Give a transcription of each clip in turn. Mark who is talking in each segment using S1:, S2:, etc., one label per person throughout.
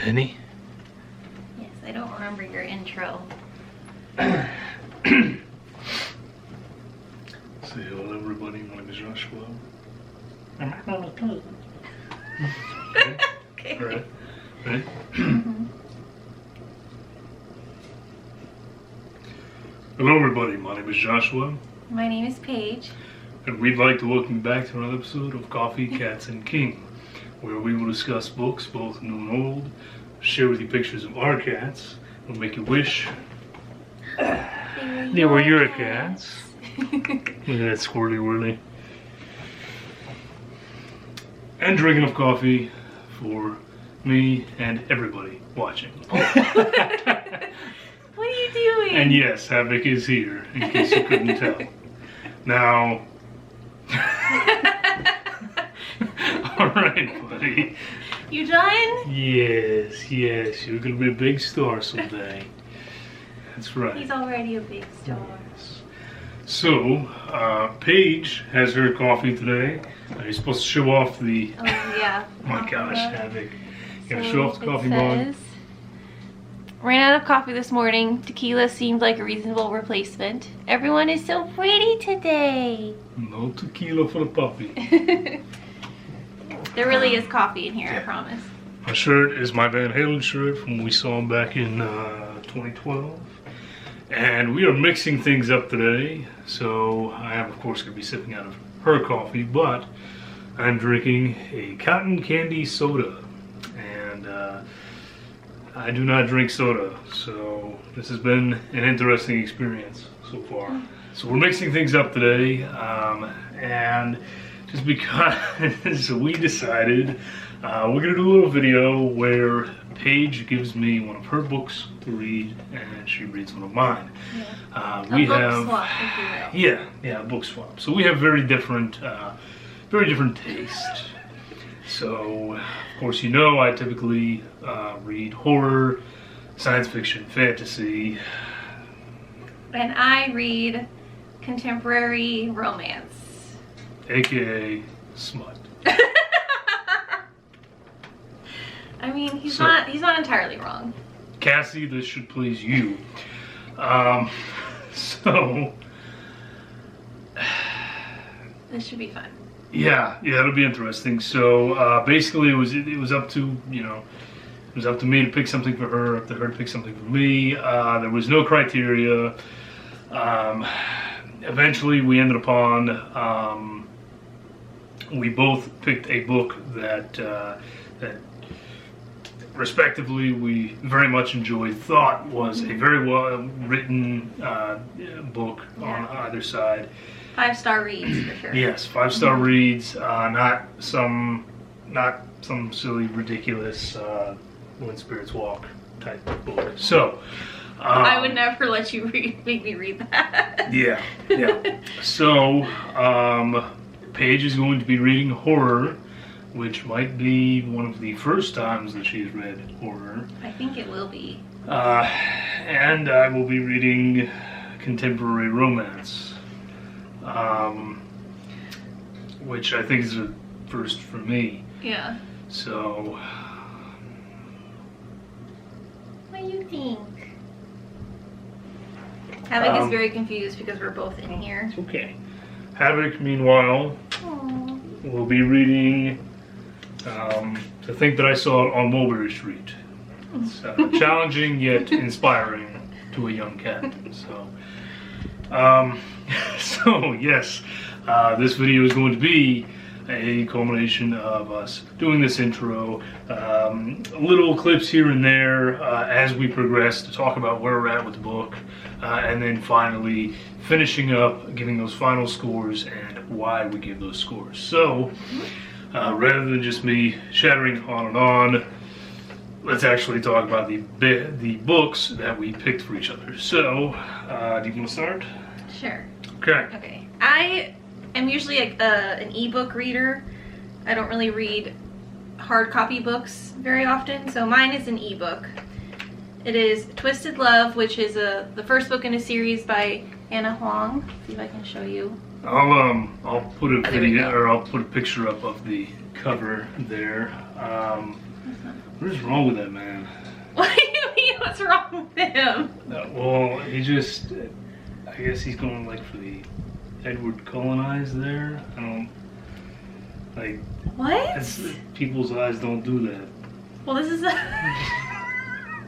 S1: Ready?
S2: Yes, I don't remember your intro.
S1: Say hello everybody, my name is Joshua.
S2: Okay.
S1: Alright. Ready? Hello everybody, my name is Joshua.
S2: My name is Paige.
S1: And we'd like to welcome you back to another episode of Coffee, Cats, and King, where we will discuss books, both new and old, share with you pictures of our cats, and make you wish they were your cats. Look at that squirrely whirly. And drink enough coffee for me and everybody watching.
S2: What are you doing?
S1: And yes, Havoc is here, in case you couldn't tell. Now, alright, buddy.
S2: You done?
S1: Yes, you're gonna be a big star someday. That's right.
S2: He's already a big star.
S1: Yes. So, Paige has her coffee today. You're supposed to show off the.
S2: Oh, yeah.
S1: Oh my gosh, Havoc. You gotta
S2: So
S1: show off the coffee
S2: it
S1: mug.
S2: says, ran out of coffee this morning. Tequila seemed like a reasonable replacement. Everyone is so pretty today.
S1: No tequila for the puppy.
S2: There really is coffee in here, I promise.
S1: My shirt is my Van Halen shirt from when we saw him back in 2012. And we are mixing things up today. So I am, of course, going to be sipping out of her coffee, but I'm drinking a cotton candy soda. And I do not drink soda. So this has been an interesting experience so far. So we're mixing things up today. And just because we decided we're going to do a little video where Paige gives me one of her books to read and she reads one of mine.
S2: Yeah.
S1: We
S2: a book
S1: have
S2: swap, if you will.
S1: yeah, book swap. So we have very different taste. So of course, you know, I typically read horror, science fiction, fantasy.
S2: And I read contemporary romance.
S1: AKA smut.
S2: I mean, he's not entirely wrong.
S1: Cassie, this should please you. So
S2: This should be fun.
S1: yeah, it'll be interesting. So basically, it was up to it was up to me to pick something for her, up to her to pick something for me. There was no criteria. Eventually, we ended upon we both picked a book that respectively we very much enjoyed, thought was a very well written book on either side.
S2: 5-star reads for sure.
S1: Yes, 5-star reads, not some silly, ridiculous When Spirits Walk type book. So
S2: I would never let you make me read that.
S1: Yeah. So Paige is going to be reading horror, which might be one of the first times that she's read horror.
S2: I think it will be.
S1: And I will be reading contemporary romance, which I think is a first for me.
S2: Yeah.
S1: So,
S2: What do you think? Havoc is very confused because we're both in here.
S1: it's okay. Havoc, meanwhile,
S2: Aww.
S1: will be reading The Thing That I Saw on Mulberry Street. It's challenging yet inspiring to a young cat. So, so yes, this video is going to be a culmination of us doing this intro, little clips here and there as we progress to talk about where we're at with the book, and then finally finishing up, giving those final scores and why we give those scores. So, rather than just me shattering on and on, let's actually talk about the books that we picked for each other. So, do you want to start?
S2: Sure.
S1: Okay.
S2: I am usually an ebook reader. I don't really read hard copy books very often, so mine is an ebook. It is Twisted Love, which is the first book in a series by Anna Huang. See if I can show you.
S1: I'll put a
S2: there we
S1: video,
S2: go.
S1: or I'll put a picture up of the cover there. What is wrong with that man?
S2: What do you mean? What's wrong with him?
S1: Well, he just, I guess he's going like for the Edward Cullen eyes there. I don't, like,
S2: What?
S1: people's eyes don't do that.
S2: Well, this is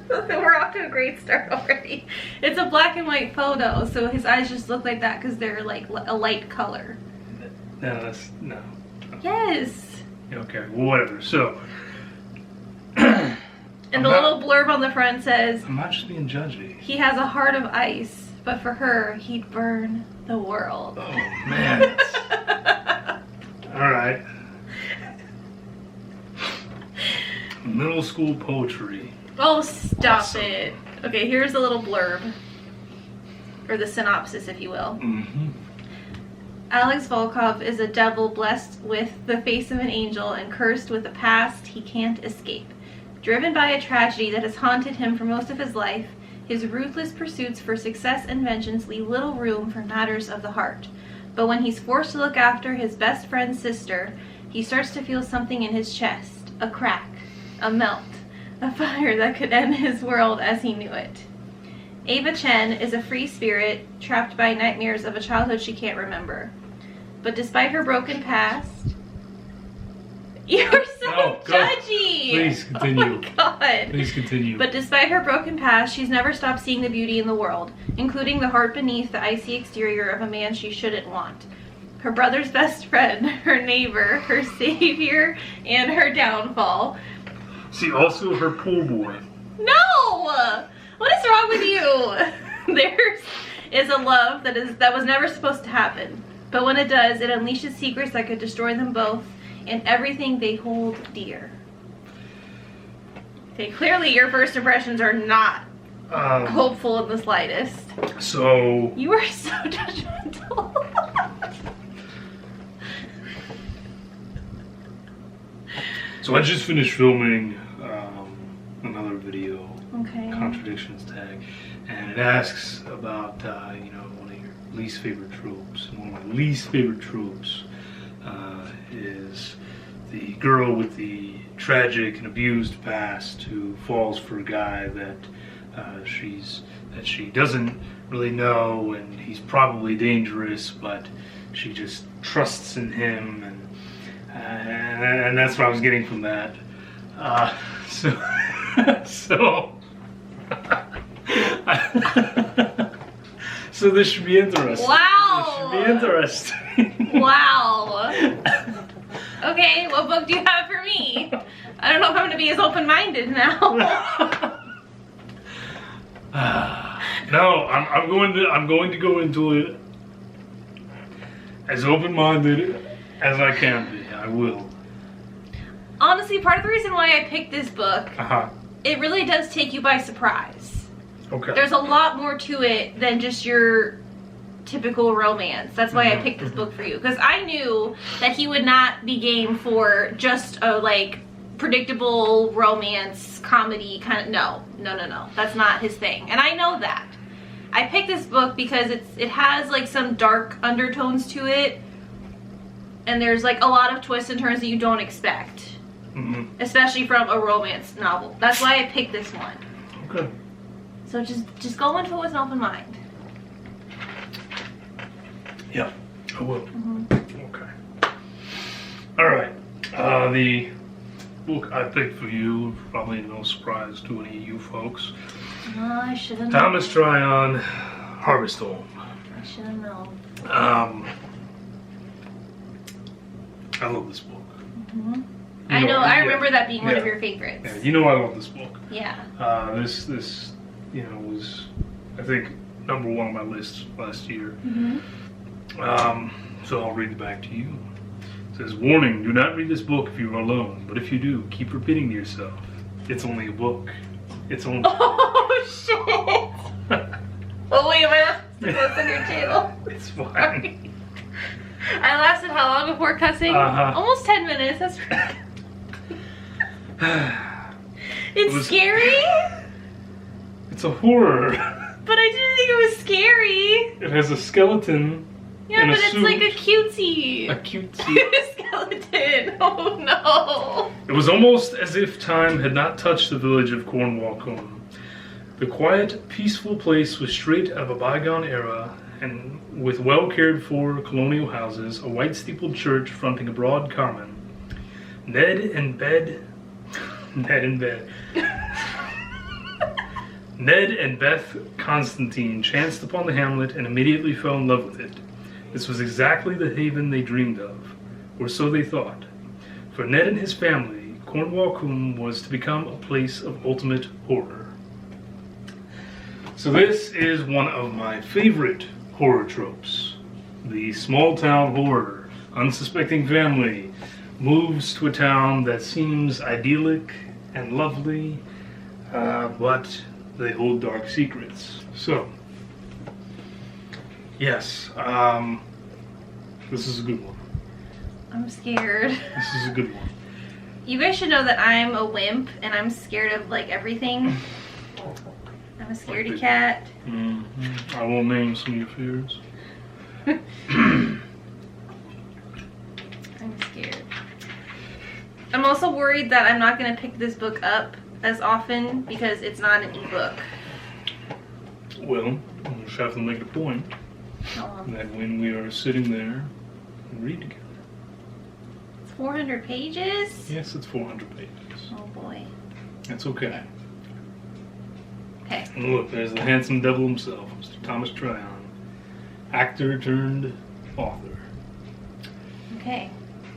S2: we're off to a great start already. It's a black and white photo, so his eyes just look like that because they're like a light color.
S1: No.
S2: Yes.
S1: Okay, well, whatever. So,
S2: and the little blurb on the front says,
S1: I'm not just being judgy.
S2: He has a heart of ice, but for her, he'd burn the world.
S1: Oh, man. All right. Middle school poetry.
S2: Oh, stop
S1: Awesome.
S2: it. Okay, here's a little blurb. Or the synopsis, if you will.
S1: Mm-hmm.
S2: Alex Volkov is a devil blessed with the face of an angel and cursed with a past he can't escape. Driven by a tragedy that has haunted him for most of his life, his ruthless pursuits for success and vengeance leave little room for matters of the heart. But when he's forced to look after his best friend's sister, he starts to feel something in his chest. A crack. A melt. A fire that could end his world as he knew it. Ava Chen is a free spirit trapped by nightmares of a childhood she can't remember. But despite her broken past... You're so judgy!
S1: Please continue.
S2: Oh my god.
S1: Please continue.
S2: But despite her broken past, she's never stopped seeing the beauty in the world, including the heart beneath the icy exterior of a man she shouldn't want. Her brother's best friend, her neighbor, her savior, and her downfall.
S1: See, also her pool boy.
S2: No! What is wrong with you? There is a love that was never supposed to happen. But when it does, it unleashes secrets that could destroy them both and everything they hold dear. Okay, clearly your first impressions are not hopeful in the slightest.
S1: So...
S2: You are so judgmental.
S1: So I just finished filming another video,
S2: Okay.
S1: Contradictions tag, and it asks about, one of your least favorite tropes. And one of my least favorite tropes is the girl with the tragic and abused past who falls for a guy that she doesn't really know, and he's probably dangerous, but she just trusts in him, and that's what I was getting from that. So this should be interesting.
S2: Wow.
S1: This should be interesting.
S2: Wow. Okay, what book do you have for me? I don't know if I'm going to be as open-minded now.
S1: No, I'm going to go into it as open-minded as I can be. I will.
S2: Honestly, part of the reason why I picked this book,
S1: Uh-huh.
S2: it really does take you by surprise.
S1: Okay.
S2: There's a lot more to it than just your typical romance. That's why I picked this book for you. Because I knew that he would not be game for just a, like, predictable romance, comedy kind of... No. That's not his thing. And I know that. I picked this book because it has, like, some dark undertones to it. And there's, like, a lot of twists and turns that you don't expect.
S1: Mm-hmm.
S2: Especially from a romance novel. That's why I picked this one.
S1: Okay.
S2: So just go into it with an open mind.
S1: Yeah, I will.
S2: Mm-hmm.
S1: Okay. All right. The book I picked for you, probably no surprise to any of you folks.
S2: Oh, I should have known.
S1: Thomas Tryon, Harvest Home.
S2: I should have known.
S1: I love this book.
S2: Mm-hmm.
S1: You
S2: I know. I
S1: yeah.
S2: remember that being one of
S1: Yeah.
S2: your favorites.
S1: Yeah, you know I love this book.
S2: Yeah.
S1: This was, I think, number one on my list last year.
S2: Mm-hmm.
S1: So I'll read it back to you. It says, "Warning, do not read this book if you are alone, but if you do, keep repeating to yourself, it's only a book. It's only..."
S2: Oh, shit. Oh, wait, am I not supposed to cuss on your channel?
S1: It's fine.
S2: Sorry. I lasted how long before cussing? Almost 10 minutes. That's It's scary?
S1: It's a horror.
S2: But I didn't think it was scary.
S1: It has a skeleton
S2: Yeah,
S1: in
S2: but
S1: a
S2: it's
S1: suit.
S2: like a cutesy.
S1: A cutesy.
S2: skeleton. Oh no.
S1: It was almost as if time had not touched the village of Cornwall. The quiet, peaceful place was straight out of a bygone era, and with well cared for colonial houses, a white steepled church fronting a broad common. Ned and Beth Constantine chanced upon the hamlet and immediately fell in love with it. This was exactly the haven they dreamed of, or so they thought. For Ned and his family, Cornwall was to become a place of ultimate horror. So this is one of my favorite horror tropes. The small town horror. Unsuspecting family moves to a town that seems idyllic and lovely, but they hold dark secrets. So, yes, this is a good one.
S2: I'm scared.
S1: This is a good one.
S2: You guys should know that I'm a wimp and I'm scared of like everything. I'm a scaredy cat.
S1: Mm-hmm. I won't name some of your fears.
S2: I'm scared. I'm also worried that I'm not going to pick this book up as often because it's not an ebook.
S1: Well, we'll just have to make a point that when we are sitting there and read together.
S2: It's 400 pages?
S1: Yes, it's 400 pages.
S2: Oh boy.
S1: That's okay.
S2: Okay.
S1: And look, there's the handsome devil himself, Mr. Thomas Tryon, actor turned author.
S2: Okay.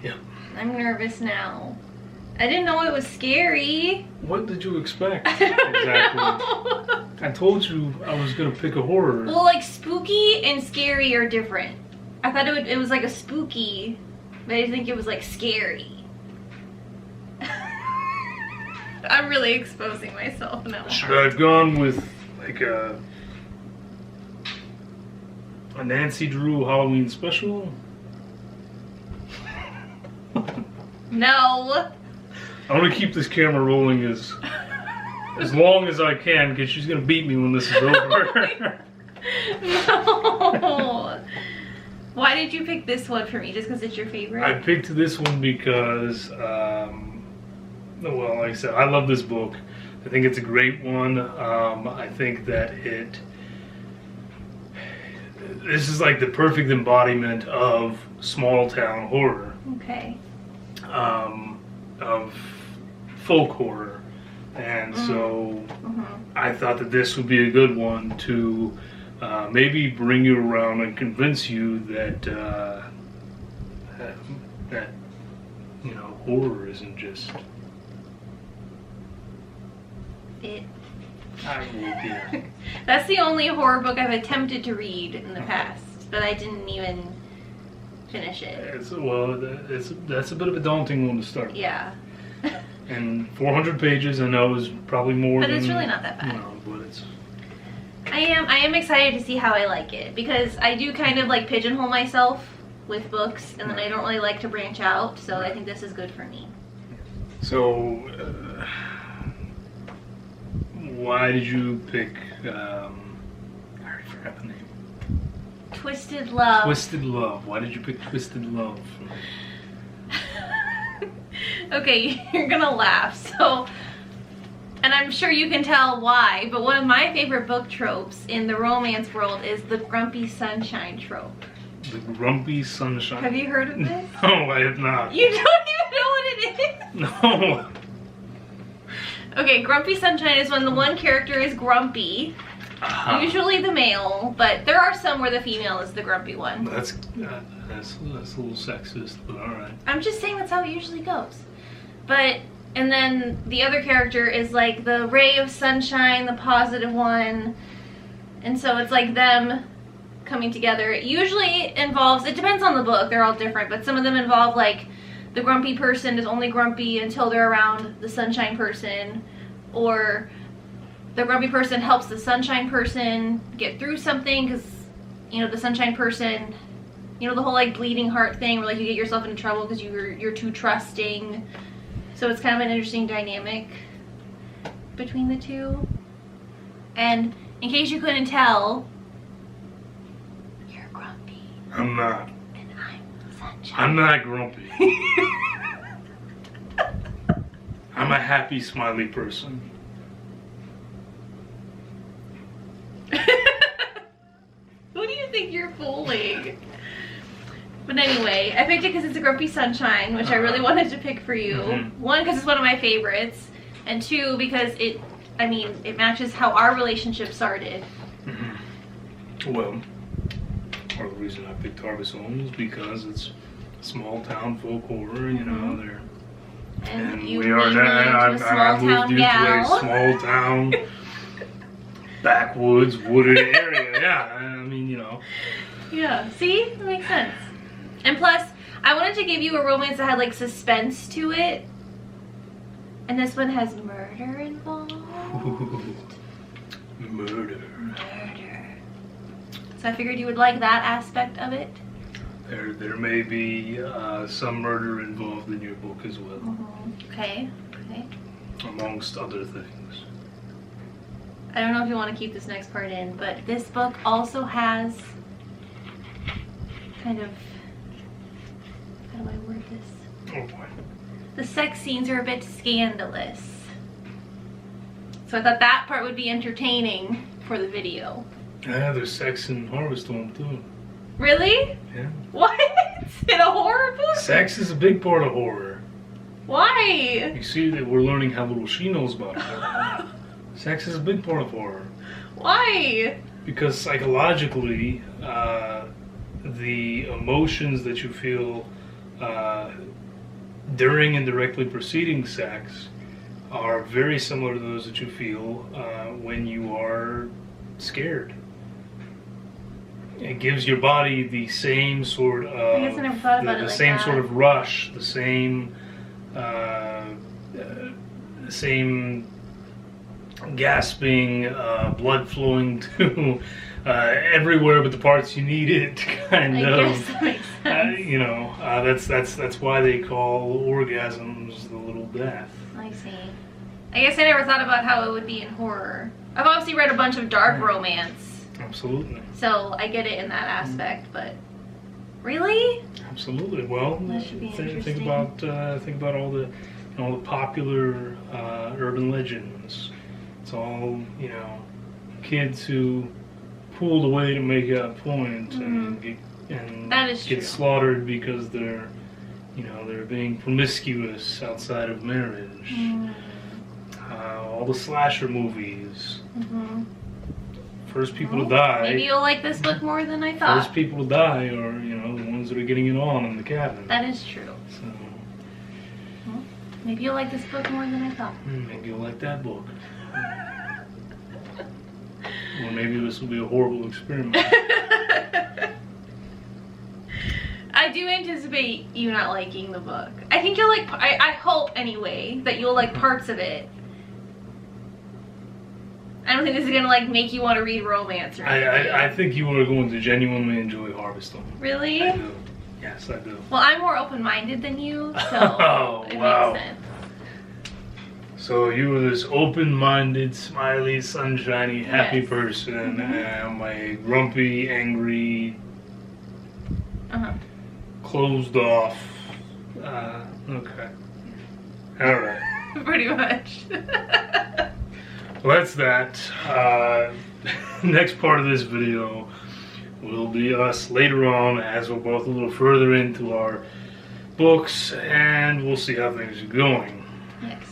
S1: Yeah.
S2: I'm nervous now. I didn't know it was scary.
S1: What did you expect?
S2: I don't
S1: Exactly.
S2: know.
S1: I told you I was gonna pick a horror.
S2: Well, like spooky and scary are different. I thought it was like a spooky, but I didn't think it was like scary. I'm really exposing myself now.
S1: Should I have gone with like a Nancy Drew Halloween special?
S2: No.
S1: I'm gonna keep this camera rolling as long as I can because she's gonna beat me when this is over.
S2: No. Why did you pick this one for me? Just because it's your favorite?
S1: I picked this one because, well, like I said, I love this book. I think it's a great one. I think that this is like the perfect embodiment of small town horror.
S2: Okay.
S1: Of folk horror. And so I thought that this would be a good one to maybe bring you around and convince you that that you know, horror isn't just
S2: It.
S1: Yeah.
S2: That's the only horror book I've attempted to read in the past, but I didn't even finish it.
S1: That's a bit of a daunting one to start.
S2: Yeah.
S1: And 400 pages, I know, is probably more
S2: But
S1: than...
S2: it's really not that bad.
S1: No, but it's...
S2: I am excited to see how I like it, because I do kind of like pigeonhole myself with books, and then I don't really like to branch out, so I think this is good for me.
S1: So, why did you pick, I already forgot the name.
S2: Twisted Love.
S1: Twisted Love. Why did you pick Twisted Love?
S2: Okay, you're gonna laugh, so, and I'm sure you can tell why, but one of my favorite book tropes in the romance world is the grumpy sunshine trope.
S1: The Grumpy Sunshine.
S2: Have you heard of this?
S1: No, I have not.
S2: You don't even know what it is?
S1: No.
S2: Okay, Grumpy Sunshine is when the one character is grumpy, usually the male, but there are some where the female is the grumpy one.
S1: That's a little sexist, but alright.
S2: I'm just saying that's how it usually goes. But, and then the other character is like the ray of sunshine, the positive one, and so it's like them coming together. It usually involves, it depends on the book, they're all different, but some of them involve like the grumpy person is only grumpy until they're around the sunshine person, or the grumpy person helps the sunshine person get through something because, you know, the sunshine person, you know, the whole like bleeding heart thing where like you get yourself into trouble because you're too trusting. So it's kind of an interesting dynamic between the two. And in case you couldn't tell, you're grumpy.
S1: I'm not.
S2: And I'm sunshine.
S1: I'm not grumpy. I'm a happy, smiley person.
S2: Who do you think you're fooling? But anyway, I picked it because it's a Grumpy Sunshine, which I really wanted to pick for you. One, because it's one of my favorites, and two, because it matches how our relationship started.
S1: Well, part of the reason I picked Harvest Home is because it's small town folk horror, you know, they're...
S2: And
S1: we are now, I moved into a small town, backwoods, wooded area. Yeah, I mean, you know.
S2: Yeah, see? That makes sense. And plus, I wanted to give you a romance that had like suspense to it. And this one has murder involved.
S1: Murder.
S2: So I figured you would like that aspect of it.
S1: There may be some murder involved in your book as well.
S2: Okay.
S1: Amongst other things.
S2: I don't know if you want to keep this next part in, but this book also has kind of, how do I word this?
S1: Oh boy.
S2: The sex scenes are a bit scandalous. So I thought that part would be entertaining for the video.
S1: Yeah, there's sex in Harvest Home too.
S2: Really?
S1: Yeah.
S2: What? In a horror book?
S1: Sex is a big part of horror.
S2: Why?
S1: You see that we're learning how little she knows about it. Sex is a big part of horror.
S2: Why?
S1: Because psychologically, the emotions that you feel during and directly preceding sex are very similar to those that you feel when you are scared. It gives your body the same sort of...
S2: I guess I never thought about it like that. The same
S1: sort of rush, the same gasping, blood flowing to everywhere but the parts you need it, kind of.
S2: I guess that makes sense.
S1: You know, that's why they call orgasms the little death.
S2: I see. I guess I never thought about how it would be in horror. I've obviously read a bunch of dark romance.
S1: Absolutely.
S2: So I get it in that aspect, but really?
S1: Absolutely. Well,
S2: that should be interesting.
S1: think about all the popular urban legends. It's all, you know, kids who pulled away to make a point and get slaughtered because they're being promiscuous outside of marriage. All the slasher movies. First people to die.
S2: Maybe you'll like this book more than I thought.
S1: First people to die are, the ones that are getting it on in the cabin.
S2: That is true.
S1: So,
S2: well, maybe you'll like this book more than I thought.
S1: Maybe you'll like that book. Or maybe this will be a horrible experiment.
S2: I do anticipate you not liking the book. I think you'll like, I hope anyway, that you'll like parts of it. I don't think this is gonna like make you want to read romance or anything.
S1: I think you are going to genuinely enjoy Harvest Home.
S2: Really?
S1: I do. Yes, I do.
S2: Well, I'm more open-minded than you, so it makes sense.
S1: So you are this open-minded, smiley, sunshiny, happy person, and I'm a grumpy, angry, closed off. Okay. All right.
S2: Pretty much.
S1: Well, that's that. Next part of this video will be us later on as we're both a little further into our books, and we'll see how things are going.
S2: Yes.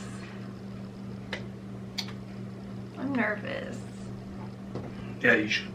S2: I'm nervous.
S1: Yeah, you should.